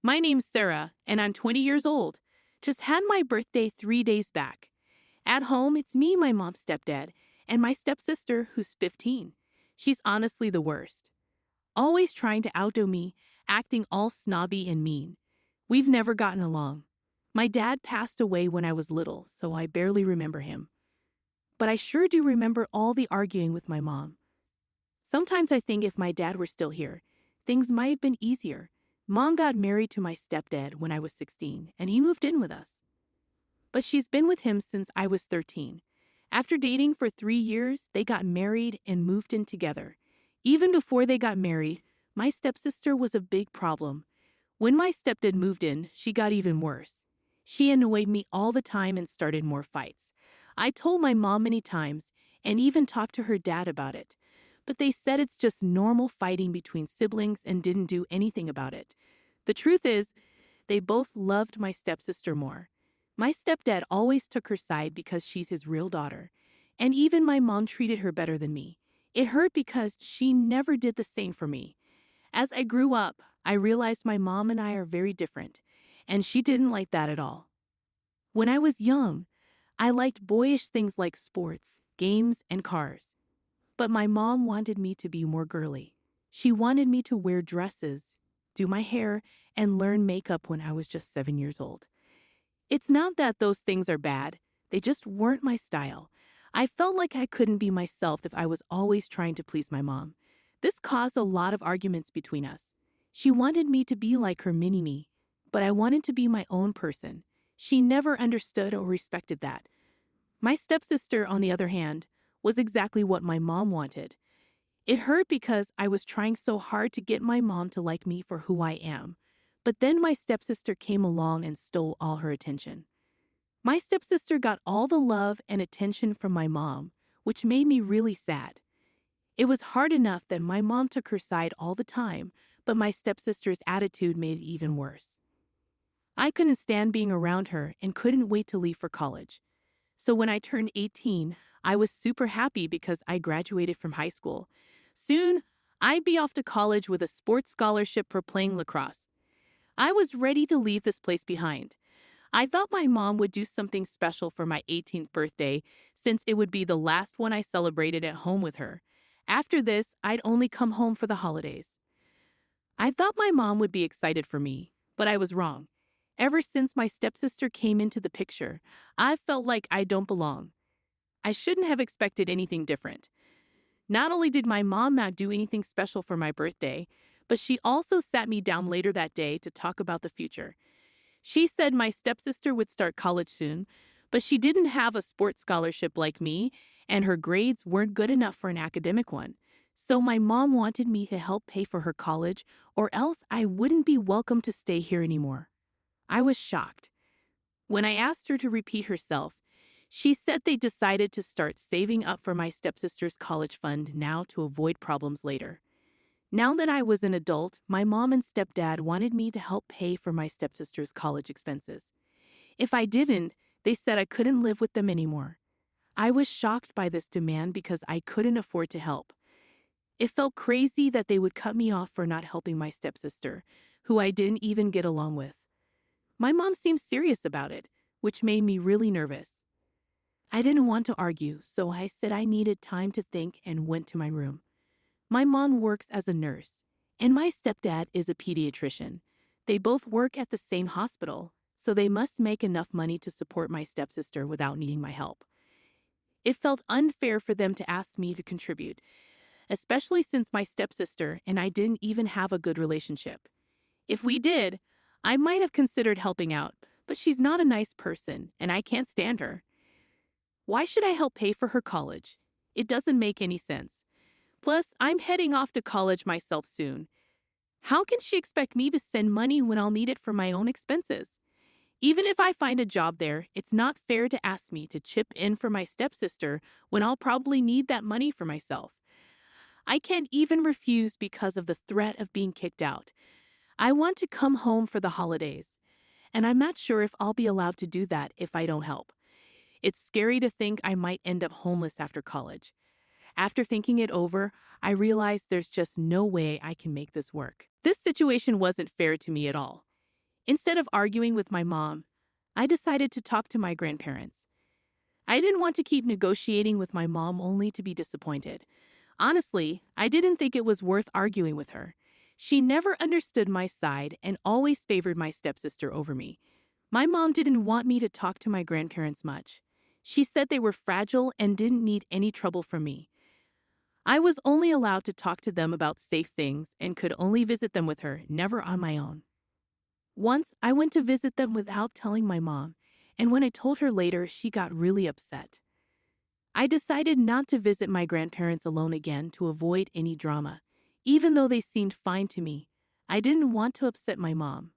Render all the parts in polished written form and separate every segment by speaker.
Speaker 1: My name's Sarah, and I'm 20 years old. Just had my birthday 3 days back. At home, it's me, my mom's stepdad, and my stepsister, who's 15. She's honestly the worst. Always trying to outdo me, acting all snobby and mean. We've never gotten along. My dad passed away when I was little, so I barely remember him. But I sure do remember all the arguing with my mom. Sometimes I think if my dad were still here, things might have been easier. Mom got married to my stepdad when I was 16, and he moved in with us. But she's been with him since I was 13. After dating for 3 years, they got married and moved in together. Even before they got married, my stepsister was a big problem. When my stepdad moved in, she got even worse. She annoyed me all the time and started more fights. I told my mom many times and even talked to her dad about it. But they said it's just normal fighting between siblings and didn't do anything about it. The truth is, they both loved my stepsister more. My stepdad always took her side because she's his real daughter. And even my mom treated her better than me. It hurt because she never did the same for me. As I grew up, I realized my mom and I are very different, and she didn't like that at all. When I was young, I liked boyish things like sports, games, and cars. But my mom wanted me to be more girly. She wanted me to wear dresses, do my hair, and learn makeup when I was just 7 years old. It's not that those things are bad, they just weren't my style. I felt like I couldn't be myself if I was always trying to please my mom. This caused a lot of arguments between us. She wanted me to be like her mini-me, but I wanted to be my own person. She never understood or respected that. My stepsister, on the other hand, was exactly what my mom wanted. It hurt because I was trying so hard to get my mom to like me for who I am. But then my stepsister came along and stole all her attention. My stepsister got all the love and attention from my mom, which made me really sad. It was hard enough that my mom took her side all the time, but my stepsister's attitude made it even worse. I couldn't stand being around her and couldn't wait to leave for college. So when I turned 18, I was super happy because I graduated from high school. Soon, I'd be off to college with a sports scholarship for playing lacrosse. I was ready to leave this place behind. I thought my mom would do something special for my 18th birthday since it would be the last one I celebrated at home with her. After this, I'd only come home for the holidays. I thought my mom would be excited for me, but I was wrong. Ever since my stepsister came into the picture, I felt like I don't belong. I shouldn't have expected anything different. Not only did my mom not do anything special for my birthday, but she also sat me down later that day to talk about the future. She said my stepsister would start college soon, but she didn't have a sports scholarship like me, and her grades weren't good enough for an academic one. So my mom wanted me to help pay for her college, or else I wouldn't be welcome to stay here anymore. I was shocked. When I asked her to repeat herself, she said they decided to start saving up for my stepsister's college fund now to avoid problems later. Now that I was an adult, my mom and stepdad wanted me to help pay for my stepsister's college expenses. If I didn't, they said I couldn't live with them anymore. I was shocked by this demand because I couldn't afford to help. It felt crazy that they would cut me off for not helping my stepsister, who I didn't even get along with. My mom seemed serious about it, which made me really nervous. I didn't want to argue, so I said I needed time to think and went to my room. My mom works as a nurse, and my stepdad is a pediatrician. They both work at the same hospital, so they must make enough money to support my stepsister without needing my help. It felt unfair for them to ask me to contribute, especially since my stepsister and I didn't even have a good relationship. If we did, I might have considered helping out, but she's not a nice person, and I can't stand her. Why should I help pay for her college? It doesn't make any sense. Plus, I'm heading off to college myself soon. How can she expect me to send money when I'll need it for my own expenses? Even if I find a job there, it's not fair to ask me to chip in for my stepsister when I'll probably need that money for myself. I can't even refuse because of the threat of being kicked out. I want to come home for the holidays, and I'm not sure if I'll be allowed to do that if I don't help. It's scary to think I might end up homeless after college. After thinking it over, I realized there's just no way I can make this work. This situation wasn't fair to me at all. Instead of arguing with my mom, I decided to talk to my grandparents. I didn't want to keep negotiating with my mom only to be disappointed. Honestly, I didn't think it was worth arguing with her. She never understood my side and always favored my stepsister over me. My mom didn't want me to talk to my grandparents much. She said they were fragile and didn't need any trouble from me. I was only allowed to talk to them about safe things and could only visit them with her, never on my own. Once, I went to visit them without telling my mom, and when I told her later, she got really upset. I decided not to visit my grandparents alone again to avoid any drama. Even though they seemed fine to me, I didn't want to upset my mom.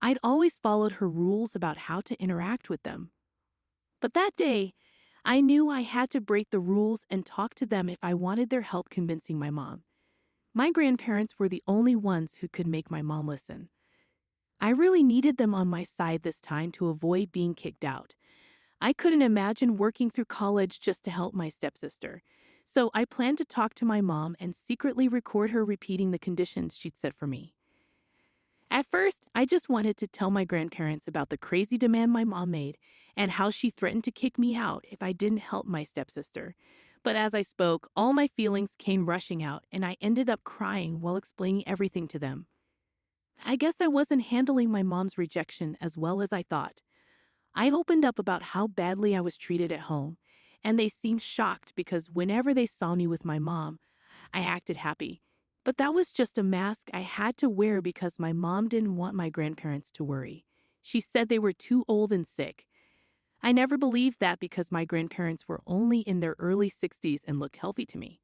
Speaker 1: I'd always followed her rules about how to interact with them. But that day, I knew I had to break the rules and talk to them if I wanted their help convincing my mom. My grandparents were the only ones who could make my mom listen. I really needed them on my side this time to avoid being kicked out. I couldn't imagine working through college just to help my stepsister. So I planned to talk to my mom and secretly record her repeating the conditions she'd set for me. At first, I just wanted to tell my grandparents about the crazy demand my mom made and how she threatened to kick me out if I didn't help my stepsister. But as I spoke, all my feelings came rushing out and I ended up crying while explaining everything to them. I guess I wasn't handling my mom's rejection as well as I thought. I opened up about how badly I was treated at home, and they seemed shocked because whenever they saw me with my mom, I acted happy. But that was just a mask I had to wear because my mom didn't want my grandparents to worry. She said they were too old and sick. I never believed that because my grandparents were only in their early 60s and looked healthy to me.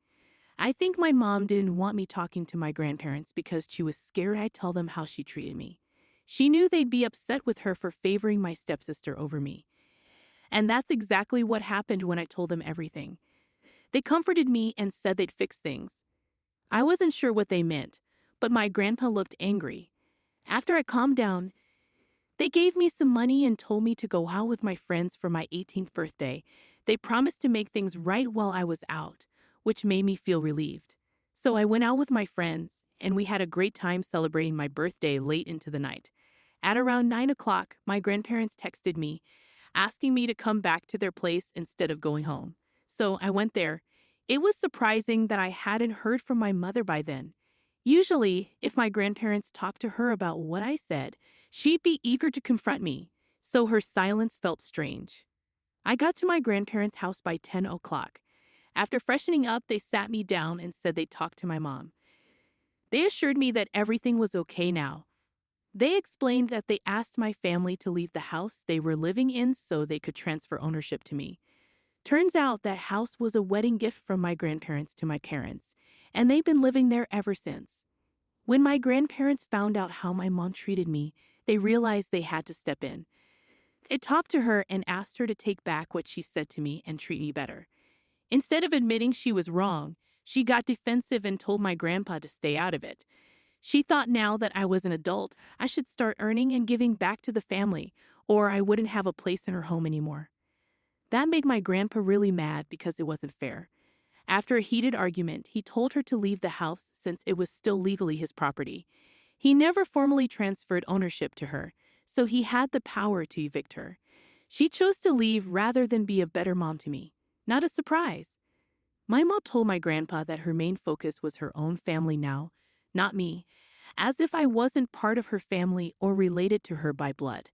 Speaker 1: I think my mom didn't want me talking to my grandparents because she was scared I'd tell them how she treated me. She knew they'd be upset with her for favoring my stepsister over me. And that's exactly what happened when I told them everything. They comforted me and said they'd fix things. I wasn't sure what they meant, but my grandpa looked angry. After I calmed down, they gave me some money and told me to go out with my friends for my 18th birthday. They promised to make things right while I was out, which made me feel relieved. So I went out with my friends, and we had a great time celebrating my birthday late into the night. At around 9 o'clock, my grandparents texted me, asking me to come back to their place instead of going home. So I went there. It was surprising that I hadn't heard from my mother by then. Usually, if my grandparents talked to her about what I said, she'd be eager to confront me, so her silence felt strange. I got to my grandparents' house by 10 o'clock. After freshening up, they sat me down and said they'd talk to my mom. They assured me that everything was okay now. They explained that they asked my family to leave the house they were living in so they could transfer ownership to me. Turns out that house was a wedding gift from my grandparents to my parents, and they've been living there ever since. When my grandparents found out how my mom treated me, they realized they had to step in. They talked to her and asked her to take back what she said to me and treat me better. Instead of admitting she was wrong, she got defensive and told my grandpa to stay out of it. She thought now that I was an adult, I should start earning and giving back to the family, or I wouldn't have a place in her home anymore. That made my grandpa really mad because it wasn't fair. After a heated argument, he told her to leave the house since it was still legally his property. He never formally transferred ownership to her, so he had the power to evict her. She chose to leave rather than be a better mom to me. Not a surprise. My mom told my grandpa that her main focus was her own family now, not me, as if I wasn't part of her family or related to her by blood.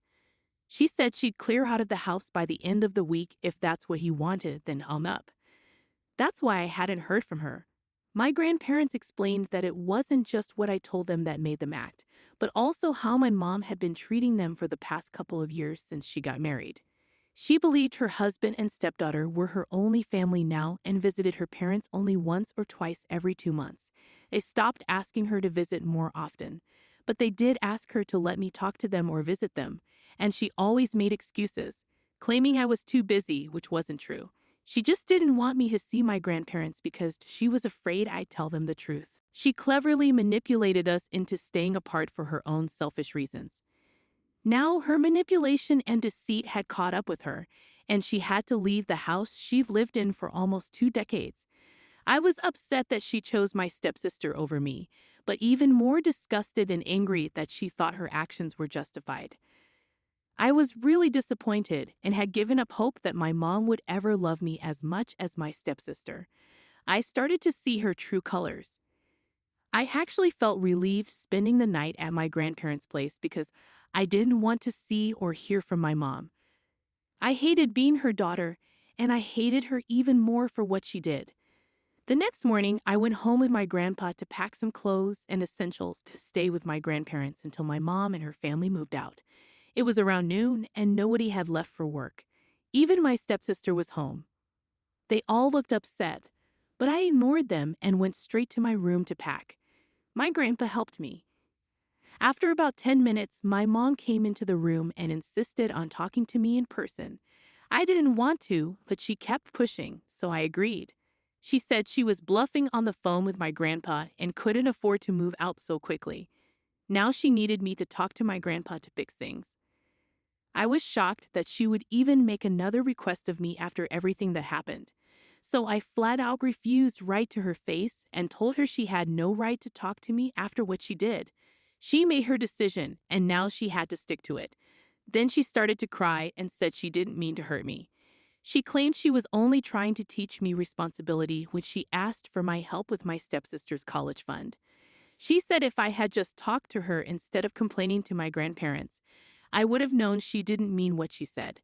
Speaker 1: She said she'd clear out of the house by the end of the week if that's what he wanted, then hung up. That's why I hadn't heard from her. My grandparents explained that it wasn't just what I told them that made them act, but also how my mom had been treating them for the past couple of years since she got married. She believed her husband and stepdaughter were her only family now and visited her parents only once or twice every 2 months. They stopped asking her to visit more often, but they did ask her to let me talk to them or visit them, and she always made excuses, claiming I was too busy, which wasn't true. She just didn't want me to see my grandparents because she was afraid I'd tell them the truth. She cleverly manipulated us into staying apart for her own selfish reasons. Now her manipulation and deceit had caught up with her, and she had to leave the house she'd lived in for almost 2 decades. I was upset that she chose my stepsister over me, but even more disgusted and angry that she thought her actions were justified. I was really disappointed and had given up hope that my mom would ever love me as much as my stepsister. I started to see her true colors. I actually felt relieved spending the night at my grandparents' place because I didn't want to see or hear from my mom. I hated being her daughter, and I hated her even more for what she did. The next morning, I went home with my grandpa to pack some clothes and essentials to stay with my grandparents until my mom and her family moved out. It was around noon, and nobody had left for work. Even my stepsister was home. They all looked upset, but I ignored them and went straight to my room to pack. My grandpa helped me. After about 10 minutes, my mom came into the room and insisted on talking to me in person. I didn't want to, but she kept pushing, so I agreed. She said she was bluffing on the phone with my grandpa and couldn't afford to move out so quickly. Now she needed me to talk to my grandpa to fix things. I was shocked that she would even make another request of me after everything that happened. So I flat out refused right to her face and told her she had no right to talk to me after what she did. She made her decision, and now she had to stick to it. Then she started to cry and said she didn't mean to hurt me. She claimed she was only trying to teach me responsibility when she asked for my help with my stepsister's college fund. She said if I had just talked to her instead of complaining to my grandparents, I would have known she didn't mean what she said.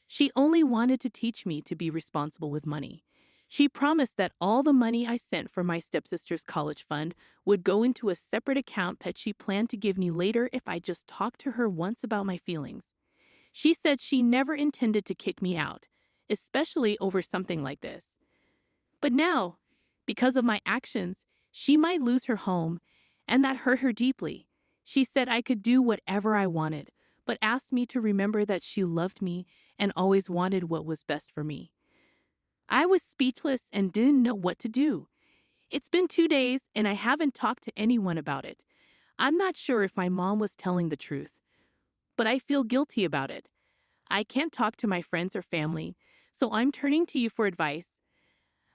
Speaker 1: She only wanted to teach me to be responsible with money. She promised that all the money I sent for my stepsister's college fund would go into a separate account that she planned to give me later if I just talked to her once about my feelings. She said she never intended to kick me out, especially over something like this. But now, because of my actions, she might lose her home, and that hurt her deeply. She said I could do whatever I wanted, but asked me to remember that she loved me and always wanted what was best for me. I was speechless and didn't know what to do. It's been 2 days and I haven't talked to anyone about it. I'm not sure if my mom was telling the truth, but I feel guilty about it. I can't talk to my friends or family, so I'm turning to you for advice.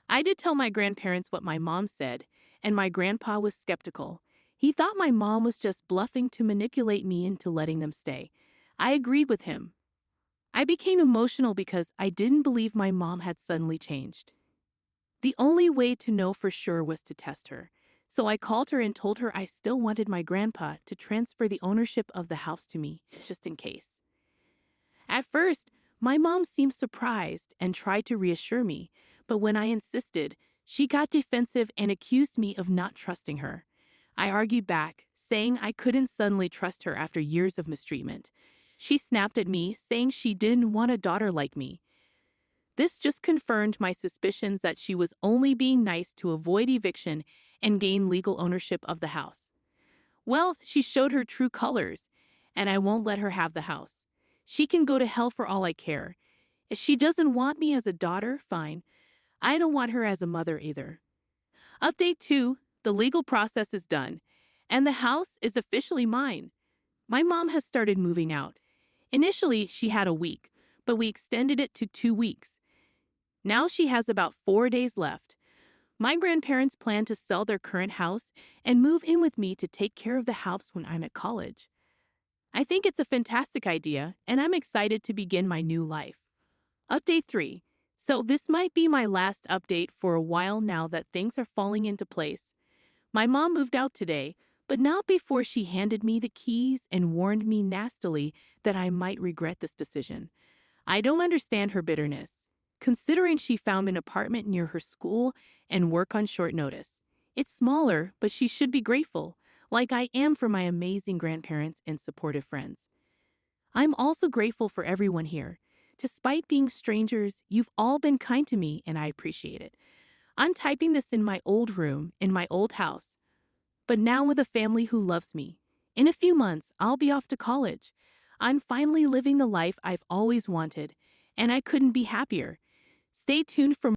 Speaker 1: I did tell my grandparents what my mom said, and my grandpa was skeptical. He thought my mom was just bluffing to manipulate me into letting them stay. I agreed with him. I became emotional because I didn't believe my mom had suddenly changed. The only way to know for sure was to test her. So I called her and told her I still wanted my grandpa to transfer the ownership of the house to me, just in case. At first, my mom seemed surprised and tried to reassure me, but when I insisted, she got defensive and accused me of not trusting her. I argued back, saying I couldn't suddenly trust her after years of mistreatment. She snapped at me, saying she didn't want a daughter like me. This just confirmed my suspicions that she was only being nice to avoid eviction and gain legal ownership of the house. Well, she showed her true colors, and I won't let her have the house. She can go to hell for all I care. If she doesn't want me as a daughter, fine. I don't want her as a mother either. Update 2, the legal process is done, and the house is officially mine. My mom has started moving out. Initially, she had a week, but we extended it to 2 weeks. Now she has about 4 days left. My grandparents plan to sell their current house and move in with me to take care of the house when I'm at college. I think it's a fantastic idea, and I'm excited to begin my new life. Update 3. So this might be my last update for a while now that things are falling into place. My mom moved out today, but not before she handed me the keys and warned me nastily that I might regret this decision. I don't understand her bitterness, considering she found an apartment near her school and work on short notice. It's smaller, but she should be grateful, like I am for my amazing grandparents and supportive friends. I'm also grateful for everyone here. Despite being strangers, you've all been kind to me and I appreciate it. I'm typing this in my old room, in my old house, but now with a family who loves me. In a few months, I'll be off to college. I'm finally living the life I've always wanted, and I couldn't be happier. Stay tuned for